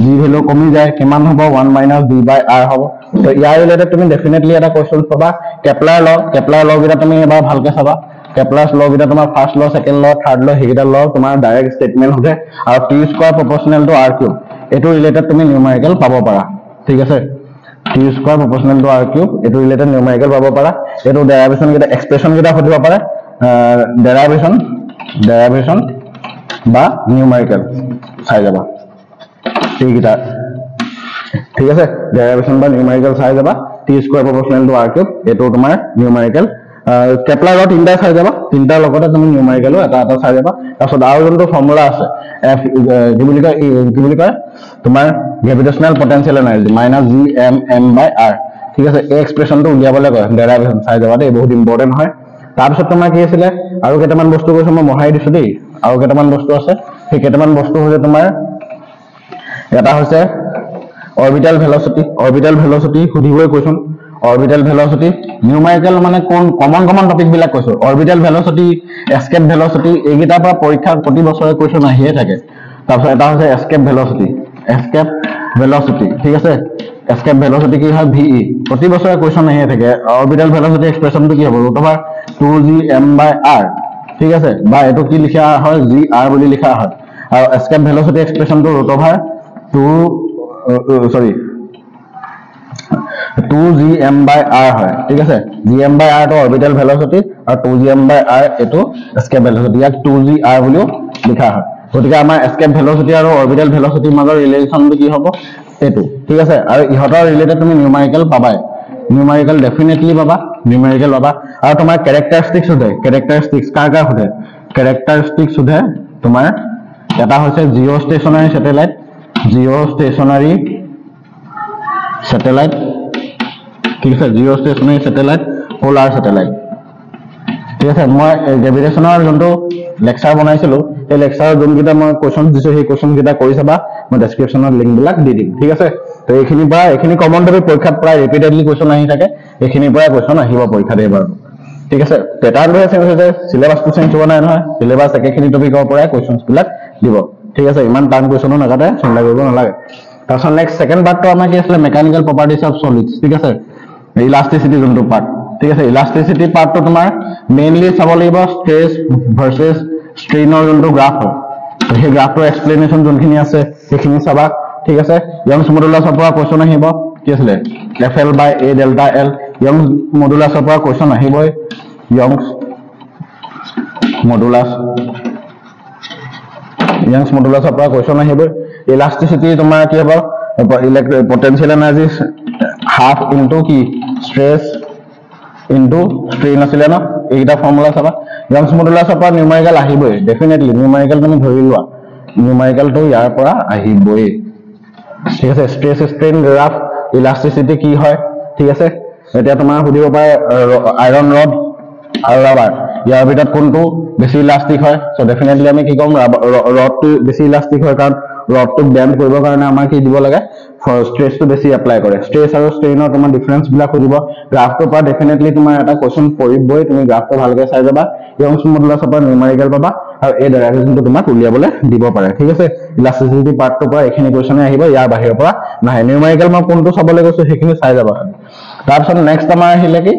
g ভ্যালু কমি যায় কিমান হ'ব 1 - v/r হ'ব তো ইয়াৰ ৰিলেটেড তুমি ডেফিনেটলি এটা কোৱেশ্চন পাবা কেপলাৰ ল গিটা তুমি এবাৰ ভালকৈ চাবা কেপলাৰছ ল গিটা তোমাৰ ফাৰ্স্ট ল সেকেন্ড ল থাৰ্ড ল হেগিটা ল তোমাৰ ডাইৰেক্ট স্টেটমেন্ট হবে আৰু t square proportional to r cube এটো ৰিলেটেড তুমি নিউমেৰিকেল পাব পাৰা ঠিক আছে t square proportional to r cube এটো ৰিলেটেড নিউমেৰিকেল পাব পাৰা এটো ডেৰাইভেশন গিটা এক্সপ্ৰেশন গিটা সুধিব পাৰে ডেৰাইভেশন বা নিউমেৰিকেল চাই যাবা এইগিটা ঠিক আছে ডেৰাইভেশন বা নিউমেৰিকেল চাই যাবা t square proportional to r cube এটো তোমাৰ নিউমেৰিকেল কেপলাৰৰ তিনটা চাই যাবা তিনটাৰ লগতে তুমি নিউমেৰিকেলো এটা চাই যাবা তাৰপিছত আৰু যোনটো ফৰ্মুলা আছে f কি বুলি কয় তোমাৰ গ্ৰেভিটেশনেল পটেনশিয়েল এনাৰ্জি -gmm/r ঠিক আছে এই এক্সপ্ৰেশনটো উলিয়াবলৈ কয় ডেৰাইভেশন চাই যাবা দেই বহুত ইম্পৰ্টেন্ট হয় তাৰপিছত তোমাৰ কি আছিল আৰু কেইটামান বস্তু কৈছো মই মহাই দিছো দেই আৰু কেইটামান বস্তু আছে সেই কেইটামান বস্তু হৈছে তোমাৰ এটা হৈছে অৰবিটাল ভেলোচিটি সুধিবই কোৱেশ্চন অৰবিটাল ভেলোচিটি নিউমেৰিকেল মানে কোন কমন টপিক বিলাক কৈছো অৰবিটাল ভেলোচিটি এস্কেপ ভেলোচিটি এইগিটাৰ পৰা পৰীক্ষাৰ প্ৰতি বছৰে কোৱেশ্চন আহিয়ে থাকে তাৰপিছত এটা হৈছে এস্কেপ ভেলোচিটি ঠিক আছে এস্কেপ ভেলোচিটি কি হয় ve প্ৰতি বছৰে কোৱেশ্চন আহিয়ে থাকে অৰবিটাল ভেলোচিটি এক্সপ্ৰেশনটো কি হ'ব √2gm/r ঠিক আছে বা এটো কি লিখা হয় gr বুলি লিখা হয় আৰু এস্কেপ ভেলোচিটি এক্সপ্ৰেশনটো √2gm/r হয় ঠিক আছে gm/r তো অৰবিটাল ভেলোচিটি আৰু 2gm/r এটো এস্কেপ ভেলোচিটি ইয়াক 2gr বুলিও লিখা হয় গতিকে আমাৰ এস্কেপ ভেলোচিটি আৰু অৰবিটাল ভেলোচিটিৰ মাজৰ ৰিলেশনটো কি হ'ব এটো ঠিক আছে আৰু ইহতৰ ৰিলেটেড তুমি নিউমেৰিকেল পাবাই নিউমেৰিকেল ডেফিনেটলি পাবা আৰু তোমাৰ ক্যাৰেক্টাৰিস্টিক্স সোধে ক্যাৰেক্টাৰিস্টিক্স কাৰ সোধে ক্যাৰেক্টাৰিস্টিক্স সোধে তোমাৰ এটা হৈছে জিঅ'ষ্টেচনাৰী স্যাটেলাইট ঠিক আছে জিঅ'ষ্টেচনাৰী স্যাটেলাইট পোলাৰ স্যাটেলাইট ঠিক আছে মই গ্ৰেভিটেশনৰ যোনটো লেকচাৰ বনাইছিলো এই লেকচাৰৰ যোনকিটা মই কোৱেশ্চন দিছো সেই কোৱেশ্চন কিটা কৰি চাবা মই ডেসক্ৰিপচনত লিংক বিলাক দি দিম ঠিক আছে তো এইখিনি কমন টপিক পৰীক্ষাত প্ৰায় ৰিপিটেডলি কোৱেশ্চন আহি থাকে এইখিনিৰ পৰা কোৱেশ্চন আহিব পৰীক্ষাত এবাৰ ঠিক আছে পেটাৰ্নটো চেঞ্জ হৈছে সিলেবাসটো চেঞ্জ হোৱা নাই নহয় সিলেবাস একেখিনি টপিকৰ পৰা কোৱেশ্চনছ বিলাক দিব ঠিক আছে ইমান টান কোৱেশ্চনো নাকাটে চিন্তা কৰিব নালাগে তাৰপিছত নেক্সট সেকেন্ড পাৰ্টটো আমাৰ কি আছিলে মেকানিক্যাল প্ৰপাৰ্টিজ অফ সলিডছ ঠিক আছে ইলাস্টিসিটি যোনটো পাৰ্ট ঠিক আছে ইলাস্টিসিটি পাৰ্টটো তোমাৰ মেইনলি চাব লাগিব স্ট্ৰেছ ভাৰ্সেস স্ট্ৰেইনৰ যোনটো গ্ৰাফ হয় সেই গ্ৰাফটোৰ এক্সপ্লেনেশন যোনখিনি আছে সেইখিনি চাবা ঠিক আছে ইয়ংছ মডুলাছৰ পৰা কোৱেশ্চন আহিব কি আছিলে FL/A ডেল্টা L ইয়ংছ মডুলাছৰ পৰা কোৱেশ্চন আহিবই ইয়ংছ modulus Young's modulus of question here. Elasticity to my potential energy half into key stress into strain asilena. Eta formula saba. Young's modulus of numerical ahiboy. Definitely numerical to me dhoriwa. Numerical to yarpora ahiboy. Yes, stress strain graph elasticity key hoy. Yes, এটা তোমার সুধিব পাৰে iron road আৰু rubber ইয়াৰ ভিতৰত কোনটো বেছি elastic হয় so definitely আমি কি কম ৰডটো বেছি ইলাষ্টিক হয় কাৰণ ৰডটো বেন্ড কৰিবৰ কাৰণে আমাৰ কি দিব লাগে স্ট্ৰেছটো বেছি এপ্লাই কৰে স্ট্ৰেছ আৰু ষ্ট্ৰেইনৰ তোমাৰ ডিফাৰেন্স বিলাক সুধিব গ্ৰাফটোৰ পৰা ডেফিনেটলি তোমাৰ এটা কোৱেশ্চন পৰিবই তুমি গ্ৰাফটো ভালকৈ চাই যাবা ইয়ংছ মডুলাছৰ পৰা নিউমেৰিকেল পাবা আৰু এই ডেৰিভেশ্যনটো তোমাক উলিয়াবলৈ দিব পাৰে ঠিক আছে ইলাষ্টিচিটি পাৰ্টটোৰ পৰা এইখিনি কোৱেশ্চনে আহিব ইয়াৰ বাহিৰৰ পৰা নাহে নিউমেৰিকেল মই কোনটো চাবলৈ গৈছো সেইখিনি চাই যাবা তাৰপিছত নেক্সট আমাৰ আহিলে কি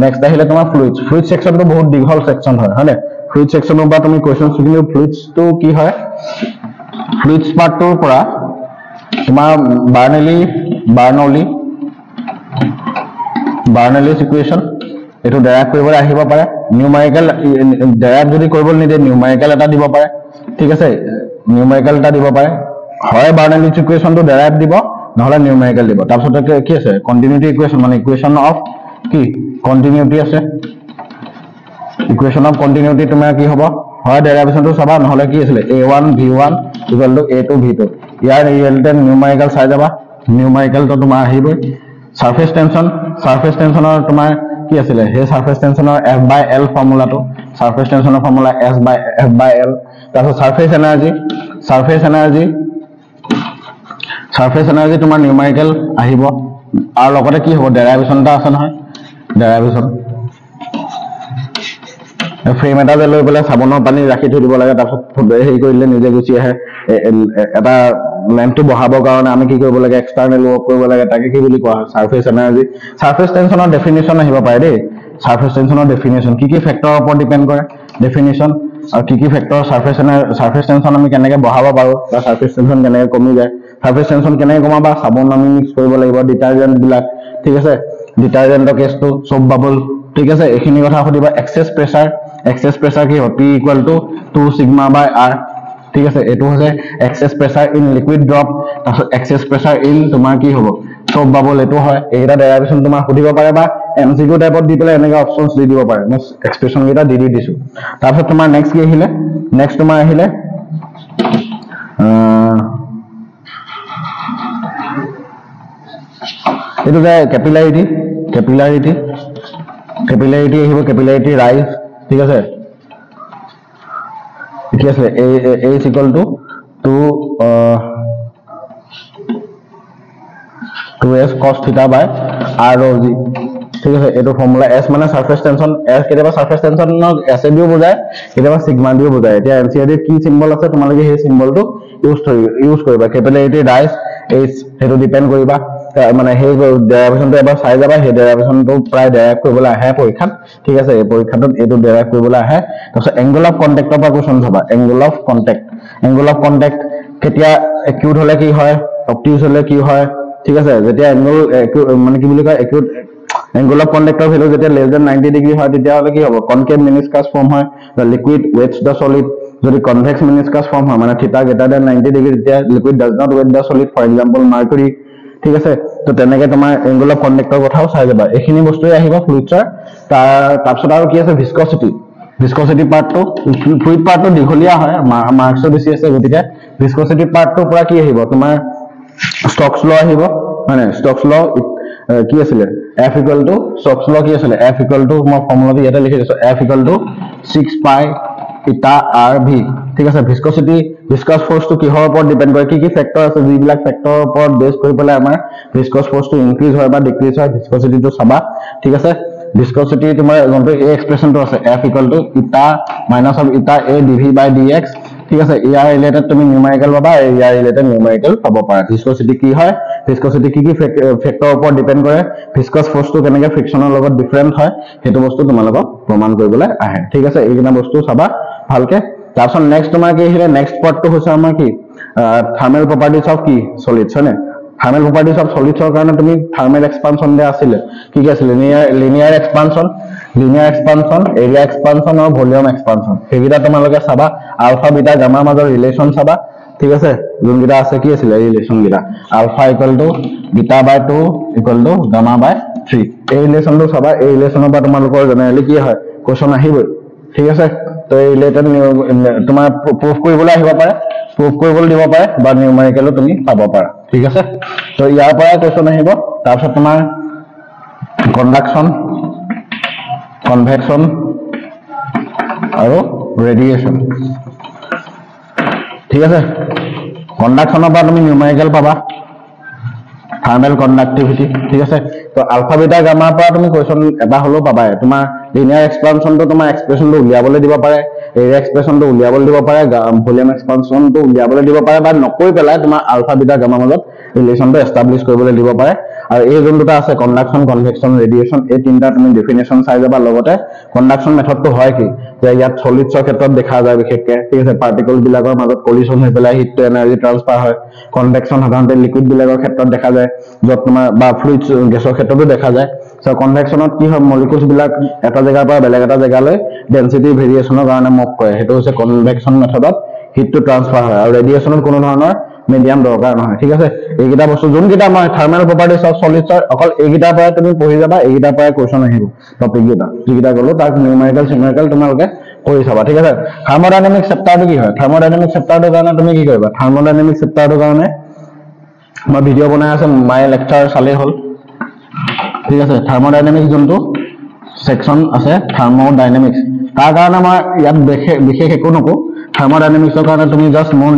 নেক্সট আহিলে তোমাৰ ফ্লুইড সেকশনটো বহুত দীঘল সেকশন হয় হয়নে ফ্লুইড সেকশনৰ পৰা তুমি কোৱেশ্চন শিকিলে ফ্লুইডছটো কি হয় ফ্লুইডছ পাৰ্টটোৰ পৰা তোমাৰ বাৰ্নৌলিছ ইকুৱেশ্যন এটো ডেৰাইভ কৰিবলৈ আহিব পাৰে নিউমেৰিকেল ডেৰাইভ যদি কৰিবলৈ নিদিয়ে নিউমেৰিকেল এটা দিব পাৰে ঠিক আছে নিউমেৰিকেল এটা দিব পাৰে হয় বাৰ্নৌলিছ ইকুৱেশ্যনটো ডেৰাইভ দিব নহলে নিউমেৰিকেল দিব তাৰপিছত কি আছে কন্টিনিউটি ইকুৱেশ্যন মানে ইকুৱেশ্যন অফ কি কন্টিনিউটি আছে ইকুৱেশ্যন অফ কন্টিনিউটি তোমাৰ কি হ'ব হয় ডেৰিভেশ্যনটো চাবা নহলে কি আছিল a1 v1 = a2 v2 ইয়াৰ ৰিলেটেড নিউমেৰিকেল চাই যাবা নিউমেৰিকেলটো তোমাৰ আহিবই সাৰফেস টেনচনৰ তোমাৰ কি আছিল হে সাৰফেস টেনচনৰ f/l ফৰ্মুলাটো সাৰফেস টেনচনৰ ফৰ্মুলা s/f/l তাৰপিছত সাৰফেস এনাৰ্জি তোমাৰ নিউমেৰিকেল আহিব আৰু লগতে কি হ'ব ডেৰিভেশ্যনটা আছে নহয় ডেৰিভেশ্যন ফ্ৰেম এটা লৈ পেলাই সাবনৰ পানী ৰাখি থৈ দিব লাগে তাৰপিছত হেৰি কৰিলে নিজে গুচি আহে এটা লেন্থটো বহাবৰ কাৰণে আমি কি কৰিব লাগে এক্সটাৰ্নেল ৱৰ্ক কৰিব লাগে তাকে কি বুলি কোৱা সাৰফেস এনাৰ্জি সাৰফেস টেনচনৰ ডেফিনিশ্যন আহিব পাৰে দেই সাৰফেস টেনচনৰ ডেফিনিশ্যন কি ফেক্টৰৰ ওপৰত ডিপেন্ড কৰে ডেফিনিশ্যন আৰু কি ফেক্টৰ সাৰফেস টেনচন আমি কেনেকৈ বহাব পাৰো বা সাৰফেস টেনচন কেনেকৈ কমি যায় সাৰফেস টেনচন কেনেকৈ কমাবা সাবন আমি মিক্স কৰিব লাগিব ডিটাৰজেন্ট বিলাক ঠিক আছে ডিটাৰজেন্টৰ কেছটো সোপ বাবল ঠিক আছে এইখিনি কথা সুধিবা এক্সেস প্ৰেছাৰ কি হয় P = 2 sigma by r ঠিক আছে এটো হৈছে excess pressure in liquid drop তাৰপিছত এক্সেস প্ৰেছাৰ ইন তোমাৰ কি হ'ব সোপ বাবল এটো হয় এইটা ডেৰিভেশ্যন তোমাৰ সুধিব পাৰে বা এমসিকিউ টাইপত দি পেলাই এনেকা অপচনছ দি দিব পাৰে মই এক্সপ্ৰেছন কেইটা দি দিছো তাৰপিছত তোমাৰ নেক্সট কি আহিলে নেক্সট তোমাৰ আহিলে এটো যে ক্যাপিলাৰিটি আহিব ক্যাপিলাৰিটি ৰাইজ ঠিক আছে কি আছে a = 2s cos θ by r rho g ঠিক আছে এটো ফৰ্মুলা s মানে সাৰফেস টেনচন s কেতিয়াবা সাৰফেস টেনচনক s দিও বুজায় কেতিয়াবা সিগমা দিও বুজায় এতিয়া এনসিআৰটি কি সিম্বল আছে তোমালোকে সেই সিম্বলটো ইউজ কৰিবা ক্যাপিলাৰিটি ৰাইজ h হেটো ডিপেন্ড কৰিবা মানে সেই ডেৰিভেশ্যনটো এবাৰ চাই যাবা সেই ডেৰিভেশ্যনটো প্ৰায় ডেৰাইভ কৰিবলৈ আহে পৰীক্ষাত ঠিক আছে এই পৰীক্ষাটোত এটো ডেৰাইভ কৰিবলৈ আহে তাৰপিছত এংগল অফ কন্টাক্টৰ পৰা কোৱেশ্চন চাবা এংগল অফ কন্টাক্ট কেতিয়া একিউট হলে কি হয় অবটিউজ হলে কি হয় ঠিক আছে যেতিয়া এংগল মানে কি বুলি কয় একিউট এংগল অফ কন্টাক্টৰ ভ্যালু যেতিয়া লেস দেন 90 ডিগ্ৰী হয় তেতিয়া হলে কি হ'ব কনকেভ মেনিস্কাস ফৰ্ম হয় the liquid weights the solid যদি কনভেক্স মেনিস্কাস ফৰ্ম হয় মানে θ greater than 90 ডিগ্ৰী তেতিয়া liquid does not weight the solid for example mercury ঠিক আছে তো তেনেকে তোমাৰ এংগল অফ কন্টাক্টৰ কথাও চাই যাবা এইখিনি বস্তুই আহিব ফ্লুইডছৰ তাৰপিছত আৰু কি আছে ভিস্কোসিটি পাৰ্টটো ফ্লুইড পাৰ্টটো দীঘলীয়া হয় মাৰ্কছ বেছি আছে গতিকে ভিস্কোসিটি পাৰ্টটো পৰা কি আহিব তোমাৰ ষ্টক্স ল আহিব মানে ষ্টক্স ল কি আছিল F = ষ্টক্স ল কি আছিল F = মই ফৰ্মুলাটো ইয়াতে লিখি দিছো F = 6 pi eta rv ঠিক আছে ভিস্কাস ফোর্সটো কিহৰ ওপৰত ডিপেন্ড কৰে কি ফেক্টৰ আছে যিবিলাক ফেক্টৰৰ ওপৰত বেছ কৰি পেলাই আমাৰ ভিস্কাস ফোৰ্সটো ইনক্ৰিজ হয় বা ডিক্ৰিজ হয় ভিস্কোসিটিটো চাবা ঠিক আছে ভিস্কোসিটি তোমাৰ যোনটো এই এক্সপ্ৰেছনটো আছে F = eta - eta a dv/dx ঠিক আছে ইয়াৰ ৰিলেটেড তুমি নিউমেৰিকেল পাবা ইয়াৰ ৰিলেটেড নিউমেৰিকেল পাব পাৰা ভিস্কোসিটি কি হয় ভিস্কোসিটি কি ফেক্টৰৰ ওপৰত ডিপেন্ড কৰে ভিস্কাস ফোৰ্সটো কেনেকৈ ফ্ৰিকশনৰ লগত ডিফাৰেন্ট হয় হেতু বস্তু তোমালোকক প্ৰমাণ কৰিবলৈ আহে ঠিক আছে এইকিনা বস্তু চাবা ভালকে তাৰপিছত নেক্সট তোমাৰ কি আহিলে নেক্সট পাৰ্টটো হৈছে আমাৰ কি থাৰ্মেল প্ৰপাৰ্টিজ অফ কি সলিডছ হয়নে থাৰ্মেল প্ৰপাৰ্টিজ অফ সলিডছৰ কাৰণে তুমি থাৰ্মেল এক্সপানশন দে আছিল কি আছিল linear expansion linear expansion, area expansion আৰু ভলিউম এক্সপানশ্যন, সেইকেইটা তোমালোকে চাবা। আলফা বিটা গামাৰ মাজৰ ৰিলেশ্যন চাবা, ঠিক আছে। যোনকেইটা আছে কি আছিলে ৰিলেশ্যন কেইটা, alpha equal to beta by 2 equal to gamma by 3, এই ৰিলেশ্যনটো চাবা। এই ৰিলেশ্যনৰ পৰা তোমালোকৰ জেনেৰেলি কি হয় কুৱেশ্যন আহিবই, ঠিক আছে। তো এই ৰিলেটেড তোমাৰ প্ৰুফ কৰিবলৈ আহিব পাৰে, প্ৰুফ কৰিবলৈ দিব পাৰে, বা নিউমেৰিকেলো তুমি পাব পাৰা, ঠিক আছে। তো ইয়াৰ পৰাই কুৱেশ্যন আহিব। তাৰপিছত তোমাৰ কণ্ডাকশ্যন, কনভেকশ্যন আৰু ৰেডিয়েশ্যন, ঠিক আছে। কণ্ডাকশ্যনৰ পৰা তুমি নিউমেৰিকেল পাবা, থাৰ্মেল কণ্ডাক্টিভিটি, ঠিক আছে। তো আলফা বিটা গামাৰ পৰা তুমি কুৱেশ্যন এটা হ'লেও পাবাই। তোমাৰ লিনিয়াৰ এক্সপানশ্যনটো তোমাৰ এক্সপ্ৰেশ্যনটো উলিয়াবলৈ দিব পাৰে, এৰিয়া এক্সপ্ৰেশ্যনটো উলিয়াবলৈ দিব পাৰে, ভলিউম এক্সপানশ্যনটো উলিয়াবলৈ দিব পাৰে, বা নকৈ পেলাই তোমাৰ আলফা বিটা গামাৰ মাজত ৰিলেশ্যনটো এষ্টাব্লিছ কৰিবলৈ দিব পাৰে। আৰু এই যোন দুটা আছে কণ্ডাকশ্যন, কনভেকশ্যন, ৰেডিয়েশ্যন, এই তিনিটা তুমি ডেফিনেশ্যন চাই যাবা। লগতে কণ্ডাকশ্যন মেথডটো হয় কি, যে ইয়াত সলিডছৰ ক্ষেত্ৰত দেখা যায় বিশেষকৈ, ঠিক আছে। পাৰ্টিকল বিলাকৰ মাজত কলিশ্যন হৈ পেলাই হিটটো এনাৰ্জি ট্ৰান্সফাৰ হয়। কনভেকশ্যন সাধাৰণতে লিকুইড বিলাকৰ ক্ষেত্ৰত দেখা যায়, য'ত তোমাৰ বা ফ্লুইডছ গেছৰ ক্ষেত্ৰতো দেখা যায়। চ' কনভেকশ্যনত কি হয়, মলিকুলছ বিলাক এটা জেগাৰ পৰা বেলেগ এটা জেগালৈ ডেনচিটি ভেৰিয়েশ্যনৰ কাৰণে মুভ কৰে, সেইটো হৈছে কনভেকশ্যন মেথডত হিটটো ট্ৰান্সফাৰ হয়। আৰু ৰেডিয়েশ্যনত কোনো ধৰণৰ মিডিয়াম দৰকাৰ নহয়, ঠিক আছে। এইকেইটা বস্তু যোনকেইটা মই থাৰ্মেল প্ৰপাৰ্টিজ অফ সলিডছৰ, অকল এইকেইটাৰ পৰাই তুমি পঢ়ি যাবা, এইকেইটাৰ পৰাই কুৱেশ্যন আহিব। টপিক কেইটা যিকেইটা গ'লো তাক নিউমেৰিকেল চিউমেৰিকেল তোমালোকে কৰি চাবা, ঠিক আছে। থাৰ্মোডাইনামিক চেপ্টাৰটো কি হয়, থাৰ্মোডাইনামিক চেপ্টাৰটোৰ কাৰণে তুমি কি কৰিবা, থাৰ্মোডাইনামিক চেপ্টাৰটোৰ কাৰণে মই ভিডিঅ' বনাই আছো, মাই লেকচাৰ চালেই হ'ল, ঠিক আছে। থাৰ্মোডাইনামিক্স যোনটো সেকশন আছে থাৰ্মোডাইনামিক্স, তাৰ কাৰণে মই ইয়াত বিশেষ একো নকওঁ। থাৰ্মোডাইনামিক্সৰ কাৰণে তুমি জাষ্ট মোৰ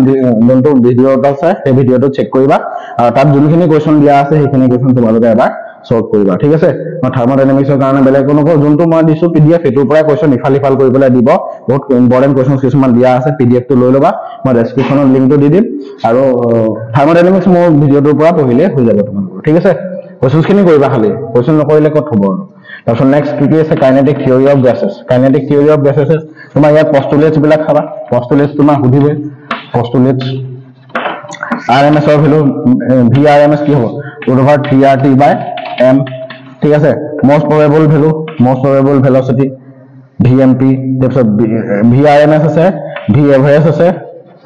যোনটো ভিডিঅ' এটা আছে সেই ভিডিঅ'টো চেক কৰিবা, আৰু তাত যোনখিনি কুৱেশ্যন দিয়া আছে সেইখিনি কুৱেশ্যন তোমালোকে এবাৰ সলভ কৰিবা, ঠিক আছে। মই থাৰ্মোডাইনামিক্সৰ কাৰণে বেলেগ একো নকওঁ, যোনটো মই দিছো PDF সেইটোৰ পৰাই কুৱেশ্যন ইফাল সিফাল কৰি পেলাই দিব। বহুত ইম্পৰ্টেণ্ট কুৱেশ্যন কিছুমান দিয়া আছে, PDF টো লৈ ল'বা, মই ডেছক্ৰিপশ্যনত লিংকটো দি দিম। আৰু থাৰ্মোডাইনামিক্স মোৰ ভিডিঅ'টোৰ পৰা পঢ়িলে হৈ যাব তোমালোকৰ, ঠিক আছে। কুৱেশ্যনখিনি কৰিবা, খালি কুৱেশ্যন নকৰিলে ক'ত হ'ব আৰু। তাৰপিছত নেক্সট কি আছে, kinetic theory of gases. Kinetic theory of gases তোমাৰ ইয়াত পষ্টুলেটছ বিলাক চাবা, পষ্টুলেটছ তোমাৰ সুধিবই। পষ্টুলেটছ RMS ৰ ভেলু VRMS কি হ'ব, √3RT/m, ঠিক আছে। Most probable value, most probable velocity VMP, তাৰপিছত VRMS আছে, V এভাৰেজ আছে,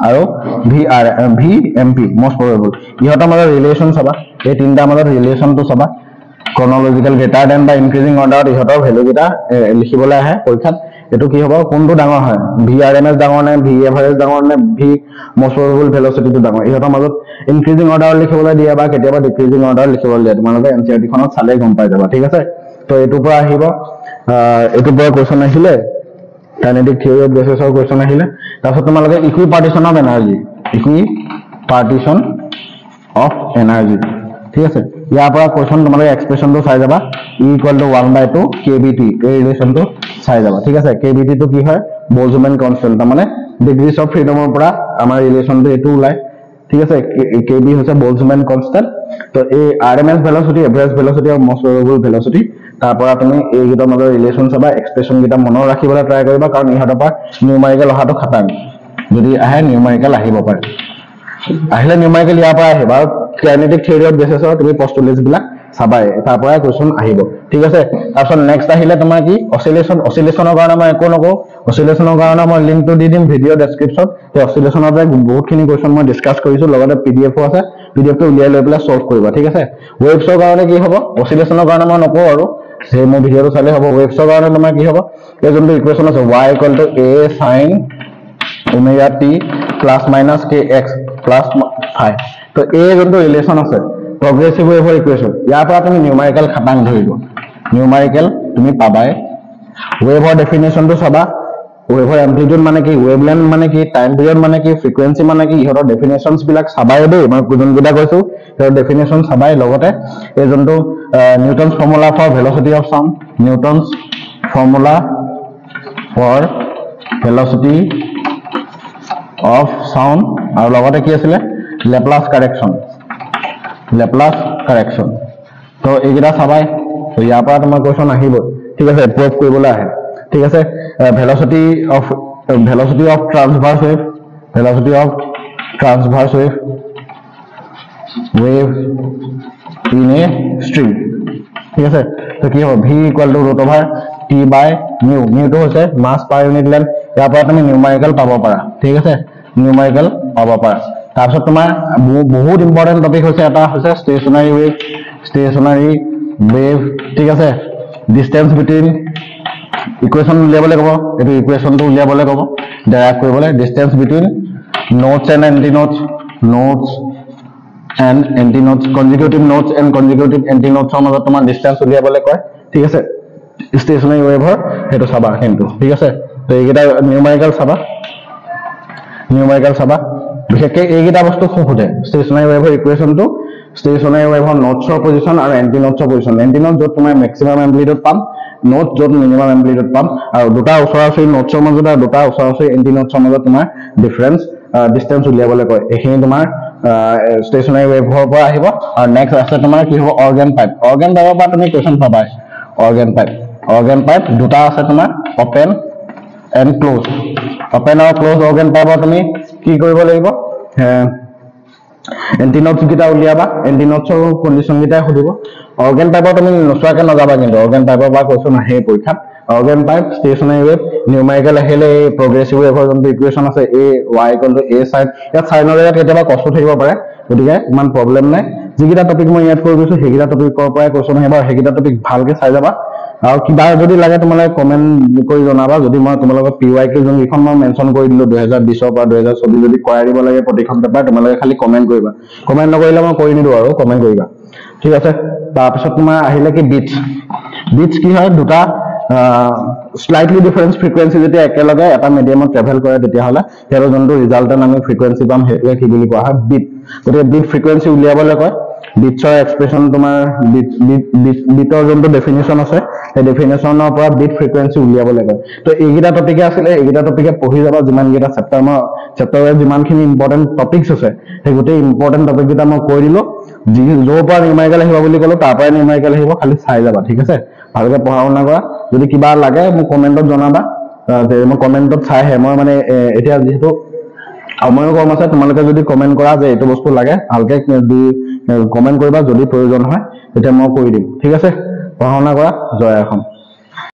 আৰু VMP মষ্ট প্ৰবেবল। ইহঁতৰ মাজত ৰিলেশ্যন চাবা, এই তিনিটাৰ মাজত ৰিলেশ্যনটো চাবা। ক্ৰনলজিকেল গ্ৰেটাৰ দেন বা ইনক্ৰিজিং অৰ্ডাৰত ইহঁতৰ ভেলুকেইটা লিখিবলৈ আহে পৰীক্ষাত। এইটো কি হ'ব, কোনটো ডাঙৰ হয়, VRMS ডাঙৰ নে, V এভাৰেজ ডাঙৰ নে, V মষ্ট প্ৰবেবল ভেলচিটিটো ডাঙৰ। ইহঁতৰ মাজত ইনক্ৰিজিং অৰ্ডাৰত লিখিবলৈ দিয়ে বা কেতিয়াবা ডিক্ৰিজিং অৰ্ডাৰত লিখিবলৈ দিয়ে, তোমালোকে NCERT খনত চালেই গম পাই যাবা, ঠিক আছে। তো এইটোৰ পৰা আহিব, এইটোৰ পৰা কুৱেশ্যন আহিলে, কাইনেটিক থিয়ৰী অফ গেছেছৰ কুৱেশ্যন আহিলে। তাৰপিছত তোমালোকে ইকুইপাৰ্টিশ্যন অফ এনাৰ্জি, ইকুইপাৰ্টিশ্যন অফ এনাৰ্জি, ঠিক আছে। ইয়াৰ পৰা কুৱেশ্যন তোমালোকে এক্সপ্ৰেশ্যনটো চাই যাবা, E=1/2 kBT, এই ৰিলেশ্যনটো চাই যাবা, ঠিক আছে। kBT টো কি হয়, বলজমেন কনষ্টেণ্ট, তাৰমানে ডিগ্ৰীজ অফ ফ্ৰীডমৰ পৰা আমাৰ ৰিলেশ্যনটো এইটো ওলায়, ঠিক আছে। KB হৈছে বলজমেন কনষ্টেণ্ট। তো এই RMS ভেলচিটি, এভাৰেজ ভেলচিটি আৰু মষ্ট প্ৰবেবল ভেলচিটি, তাৰ পৰা তুমি এইকেইটাৰ মাজৰ ৰিলেশ্যন চাবা, এক্সপ্ৰেশ্যন কেইটা মনত ৰাখিবলৈ ট্ৰাই কৰিবা, কাৰণ ইহঁতৰ পৰা নিউমাৰিকেল অহাটো খাটাং। যদি আহে নিউমাৰিকেল আহিব পাৰে, আহিলে নিউমাৰিকেল ইয়াৰ পৰা আহিব। আৰু কাইনেটিক থিয়ৰী অফ গেছেছৰ তুমি পষ্টুলেটছ বিলাক চাবাই, তাৰ পৰাই কুৱেশ্যন আহিব, ঠিক আছে। তাৰপিছত নেক্সট আহিলে তোমাৰ কি, অচিলেশ্যন। অচিলেশ্যনৰ কাৰণে মই একো নকওঁ, অচিলেশ্যনৰ কাৰণে মই লিংকটো দি দিম ভিডিঅ' ডেছক্ৰিপশ্যন। সেই অচিলেশ্যনৰ পৰা বহুতখিনি কুৱেশ্যন মই ডিছকাছ কৰিছোঁ, লগতে PDF-ও আছে, PDF-টো উলিয়াই লৈ পেলাই সলভ কৰিবা, ঠিক আছে। ৱেভছৰ কাৰণে কি হ'ব, অচিলেশ্যনৰ কাৰণে মই নকওঁ আৰু, সেই মোৰ ভিডিঅ'টো চালে হ'ব। ৱেভছৰ কাৰণে তোমাৰ কি হ'ব, এই যোনটো ইকুৱেশ্যন আছে y=a sin ωt ± kx + 5, তো এই যোনটো ৰিলেশ্যন আছে প্ৰগ্ৰেছিভ ৱেভৰ ইকুৱেশ্যন, ইয়াৰ পৰা তুমি নিউমাৰিকেল খাটাং ধৰিব, নিউমাৰিকেল তুমি পাবাই। ৱেভৰ ডেফিনেশ্যনটো চাবা, ৱেভৰ এম্প্লিটিউড মানে কি, ৱেভলেন্থ মানে কি, টাইম পিৰিয়ড মানে কি, ফ্ৰিকুৱেঞ্চি মানে কি, ইহঁতৰ ডেফিনেশ্যনছ বিলাক চাবাই দেই। মই যোনকেইটা কৈছো সিহঁতৰ ডেফিনেশ্যন চাবাই। লগতে এই যোনটো Newton's formula for velocity of sound, Newton's formula for velocity of sound, আৰু লগতে কি আছিলে, লেপ্লাছ কাৰেকশ্যন, লেপ্লাছ কাৰেকশ্যন। তো এইকেইটা চাবাই, তো ইয়াৰ পৰা তোমাৰ কুৱেশ্যন আহিবই, ঠিক আছে, প্ৰুভ কৰিবলৈ আহে, ঠিক আছে। Velocity of transverse wave, velocity of transverse wave in a string, ঠিক আছে। তো কি হ'ব, V = √3 টি বাই মিউ মিউটো হৈছে মাছ পাৰ ইউনিট লেন্থ ইয়াৰ পৰা তুমি নিউমাৰিকেল পাব পাৰা ঠিক আছে নিউমাৰিকেল পাব পাৰা তাৰপিছত তোমাৰ বহুত ইম্পৰ্টেন্ট টপিক হৈছে এটা হৈছে ষ্টেচনাৰী ৱেভ ঠিক আছে ডিসটেন্স বিটুইন ইকুৱেশ্যন উলিয়াবলৈ ক'ব এইটো ইকুৱেশ্যনটো উলিয়াবলৈ ক'ব ডেৰাইভ কৰিবলৈ distance between nodes and antinodes consecutive nodes and consecutive এন্টি নোটছৰ মাজত তোমাৰ ডিসটেন্স উলিয়াবলৈ কয় ঠিক আছে ষ্টেচনাৰী ৱেভৰ সেইটো চাবা কিন্তু ঠিক আছে তো এইকেইটা নিউমাৰিকেল চাবা বিশেষকৈ এইকেইটা বস্তু খুব সোধে ষ্টেচনাৰী ৱেভৰ ইকুৱেশ্যনটো ষ্টেচনাৰী ৱেভৰ নোটছৰ পজিশ্যন আৰু এন্টি নোটছৰ পজিশ্যন এন্টি নোট য'ত তোমাৰ মেক্সিমাম এম্প্লিটিউড পাম নোট য'ত মিনিমাম এম্প্লিটিউড পাম আৰু দুটা ওচৰা-ওচৰি নোটছৰ মাজত আৰু দুটা ওচৰা-ওচৰি এন্টি নোটছৰ মাজত তোমাৰ ডিফাৰেন্স ডিসটেন্স উলিয়াবলৈ কয় এইখিনি তোমাৰ ষ্টেচনাৰী ৱেভৰ পৰা আহিব আৰু নেক্সট আছে তোমাৰ কি হ'ব অৰ্গেন পাইপৰ পৰা তুমি কোৱেশ্যন পাবা অৰ্গেন পাইপ দুটা আছে তোমাৰ ওপেন এণ্ড ক্লোজ ওপেন আৰু ক্লোজ অৰ্গেন পাইপৰ তুমি কি কৰিব লাগিব এন্টি নোটছ গিটা উলিয়াবা এন্টি নোটছৰ কন্ডিশন গিটা সুধিব অৰ্গেন পাইপৰ তুমি নচোৱাকে নাযাবা কিন্তু অৰ্গেন পাইপৰ পৰা কোৱেশ্যন আহে পৰীক্ষাত organ pipe stationery wave numerical আহিলে এই প্ৰগ্ৰেছিভ ৱেভৰ যোনটো ইকুৱেশ্যন আছে a y a সাইন ইয়াত সাইনৰ জেগাত কেতিয়াবা কষ্ট থাকিব পাৰে গতিকে ইমান প্ৰব্লেম নাই যিকেইটা টপিক মই ইয়াত কৈ গৈছো সেইকেইটা টপিকৰ পৰাই কোৱেশ্যন আহিব সেইকেইটা টপিক ভালকে চাই যাবা আৰু কিবা যদি লাগে তোমালোকে কমেন্ট কৰি জনাবা যদি মই তোমালোকক PYQ যোনখন মই মেনশ্যন কৰি দিলো 2020 ৰ পৰা 2024 যদি কৰাই দিব লাগে প্ৰতিখন পেপাৰ তোমালোকে খালি কমেন্ট কৰিবা কমেন্ট নকৰিলে মই কৰি নিদো আৰু কমেন্ট কৰিবা ঠিক আছে তাৰপিছত তোমাৰ আহিলে কি বিটছ কি হয় দুটা স্লাইটলি ডিফাৰেন্স ফ্ৰিকুৱেন্সি যেতিয়া একেলগে এটা মিডিয়ামত ট্ৰেভেল কৰে তেতিয়াহ'লে হেৰ যোনটো ৰিজাল্টেন্ট আমি ফ্ৰিকুৱেন্সি পাম হেতুৱে কি বুলি কোৱা হয় বিট গতিকে বিট ফ্ৰিকুৱেন্সি উলিয়াবলৈ কয় বিটছৰ এক্সপ্ৰেছন তোমাৰ বিটৰ যোনটো ডেফিনেশ্যন আছে সেই ডেফিনেশ্যনৰ পৰা বিট ফ্ৰিকুৱেন্সি উলিয়াবলৈ কয় তো এইকেইটা টপিকে আছিলে এইকেইটা টপিকে পঢ়ি যাবা যিমানকেইটা চেপ্টাৰৰ যিমানখিনি ইম্পৰ্টেণ্ট টপিকছ আছে সেই গোটেই ইম্পৰ্টেণ্ট টপিক কেইটা মই কৈ দিলো য'ৰ পৰা নিউমাৰিকেল আহিব বুলি ক'লো তাৰ পৰাই নিউমাৰিকেল আহিব খালি চাই যাবা ঠিক আছে ভালকে পঢ়া শুনা কৰা যদি কিবা লাগে মোক কমেন্টত জনাবা মই কমেন্টত চাইহে মই মানে এতিয়া যিহেতু সময়ো কম আছে তোমালোকে যদি কমেন্ট কৰা যে এইটো বস্তু লাগে ভালকে কমেন্ট কৰিবা যদি প্ৰয়োজন হয় তেতিয়া মই কৰি দিম ঠিক আছে পঢ়া শুনা কৰা জয় অসম